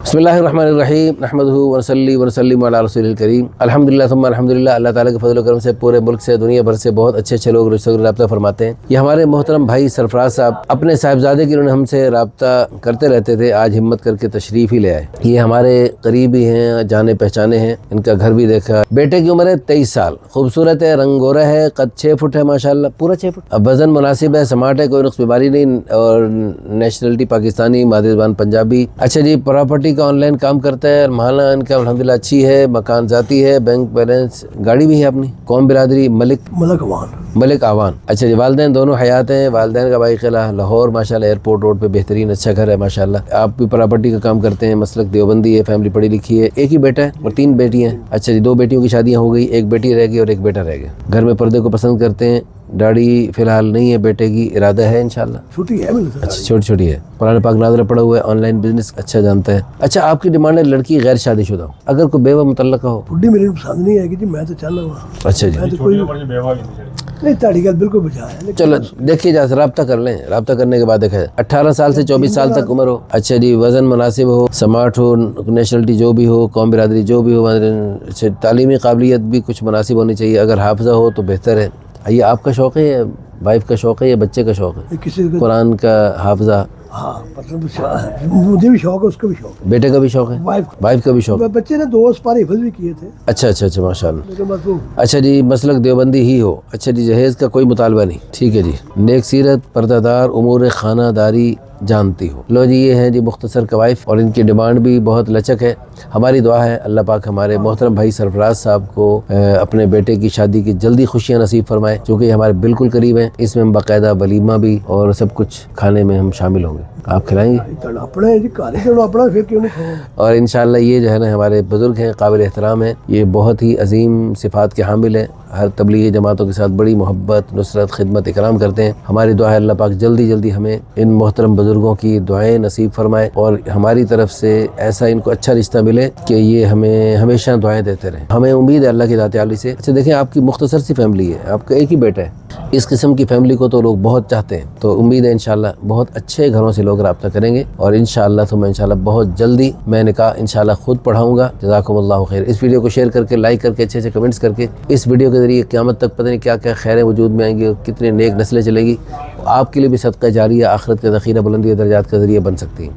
بسم اللہ الرحمن الرحیم نحمدہ ونصلی ونسلم علی رسول الکریم الحمدللہ ثم الحمدللہ۔ اللہ تعالیٰ کے فضل و کرم سے پورے ملک سے دنیا بھر سے بہت اچھے لوگ رشتہ رابطہ فرماتے ہیں۔ یہ ہمارے محترم بھائی سرفراز صاحب اپنے صاحبزادے کی انہوں نے ہم سے رابطہ کرتے رہتے تھے، آج ہمت کر کے تشریف ہی لے آئے۔ یہ ہمارے قریبی ہیں، جانے پہچانے ہیں، ان کا گھر بھی دیکھا۔ بیٹے کی عمر ہے 23 سال، خوبصورت ہے، رنگ گورا ہے، قد 6 فٹ ہے ماشاءاللہ، پورا 6 فٹ، اب وزن مناسب ہے، سمارٹ ہے، کوئی نقص بیماری نہیں، اور نیشنلٹی پاکستانی، مادری زبان پنجابی۔ اچھا جی، پراپرٹی کا آن لائن کام کرتا ہے، ماہانہ ان کا الحمدللہ اچھی ہے، مکان ذاتی ہے، بینک بیلنس، گاڑی بھی ہے اپنی۔ قوم برادری ملک آوان۔ اچھا جی، والدین دونوں حیات ہیں، والدین کا بھائی قلعہ لاہور ماشاءاللہ، ایئرپورٹ روڈ پہ بہترین اچھا گھر ہے ماشاءاللہ۔ آپ بھی پراپرٹی کا کام کرتے ہیں، مسلک دیوبندی ہے، فیملی پڑھی لکھی ہے، ایک ہی بیٹا ہے اور 3 بیٹیاں ہیں۔ اچھا جی، 2 بیٹیوں کی شادیاں ہو گئی، ایک بیٹی رہ گئی اور ایک بیٹا رہ گیا۔ گھر میں پردے کو پسند کرتے ہیں، داڑھی فی الحال نہیں ہے، بیٹے کی ارادہ ہے انشاءاللہ، چھوٹی ہے، اچھا چھوٹی ہے، قرآن پاک نازلہ پڑھا ہوا ہے، آن لائن بزنس اچھا جانتا ہے۔ اچھا، آپ کی ڈیمانڈ ہے لڑکی غیر شادی شدہ ہو، اگر کوئی بیوہ متعلقہ ہو؟ بڈھی میری پسند نہیں ہے کہ جی میں تو چاہنا ہوں۔ اچھا جی، نہیں، تاڑی گل بالکل بجا ہے، چلو دیکھیے جا رابطہ کر لیں، رابطہ کرنے کے بعد دیکھا 18 سال سے 24 سال تک عمر ہو، اچھا جی، وزن مناسب ہو، سمارٹ ہو، نیشنلٹی جو بھی ہو، قوم برادری جو بھی ہو، اچھا تعلیمی قابلیت بھی کچھ مناسب ہونی چاہیے، اگر حافظہ ہو تو بہتر ہے۔ یہ آپ کا شوق ہے یا وائف کا شوق ہے یا بچے کا شوق ہے؟ کسی کا قرآن کا حافظہ؟ ہاں، مطلب مجھے بھی شوق ہے، اس کا بھی شوق ہے، بیٹے کا بھی شوق ہے، وائف کا بھی شوق ہے۔ بچے نے 2 پارے حفظ بھی کیے تھے۔ اچھا ماشاءاللہ۔ لیکن بس وہ اچھا جی، مسلک دیوبندی ہی ہو، اچھا جی، جہیز کا کوئی مطالبہ نہیں، ٹھیک ہے جی، نیک سیرت، پردہ دار، امور خانہ داری جانتی ہو۔ لو جی، یہ ہیں جی مختصر کوائف، اور ان کی ڈیمانڈ بھی بہت لچک ہے۔ ہماری دعا ہے اللہ پاک ہمارے محترم بھائی سرفراز صاحب کو اپنے بیٹے کی شادی کی جلدی خوشیاں نصیب فرمائے، چونکہ یہ ہمارے بالکل قریب ہیں، اس میں ہم باقاعدہ ولیمہ بھی اور سب کچھ کھانے میں ہم شامل ہوں گے۔ آپ کھلائیں گے؟ اپنا جی کھانے چلو اپنا، پھر کیوں نہیں کھاؤں۔ اور انشاءاللہ یہ جو ہے نا ہمارے بزرگ ہیں، قابل احترام ہیں، یہ بہت ہی عظیم صفات کے حامل ہیں، ہر تبلیغی جماعتوں کے ساتھ بڑی محبت، نصرت، خدمت، اکرام کرتے ہیں۔ ہماری دعا ہے اللہ پاک جلدی ہمیں ان محترم بزرگوں کی دعائیں نصیب فرمائے، اور ہماری طرف سے ایسا ان کو اچھا رشتہ ملے کہ یہ ہمیں ہمیشہ دعائیں دیتے رہیں۔ ہمیں امید ہے اللہ کی ذات عالی سے۔ اچھا دیکھیں، آپ کی مختصر سی فیملی ہے، آپ کا ایک ہی بیٹا ہے، اس قسم کی فیملی کو تو لوگ بہت چاہتے ہیں، تو امید ہے انشاءاللہ بہت اچھے گھروں سے لوگ رابطہ کریں گے، اور انشاءاللہ بہت جلدی میں نکاح انشاءاللہ خود پڑھاؤں گا۔ جزاکم اللہ خیر۔ اس ویڈیو کو شیئر کر کے، لائک کر کے، اچھے کمنٹس کر کے، اس ویڈیو کے ذریعے قیامت تک پتہ نہیں کیا خیریں وجود میں آئیں گی، اور کتنے نیک نسلیں چلے گی، آپ کے لیے بھی صدقہ جاریہ، آخرت کا ذخیرہ، بلندی درجات کا ذریعہ بن سکتی ہیں۔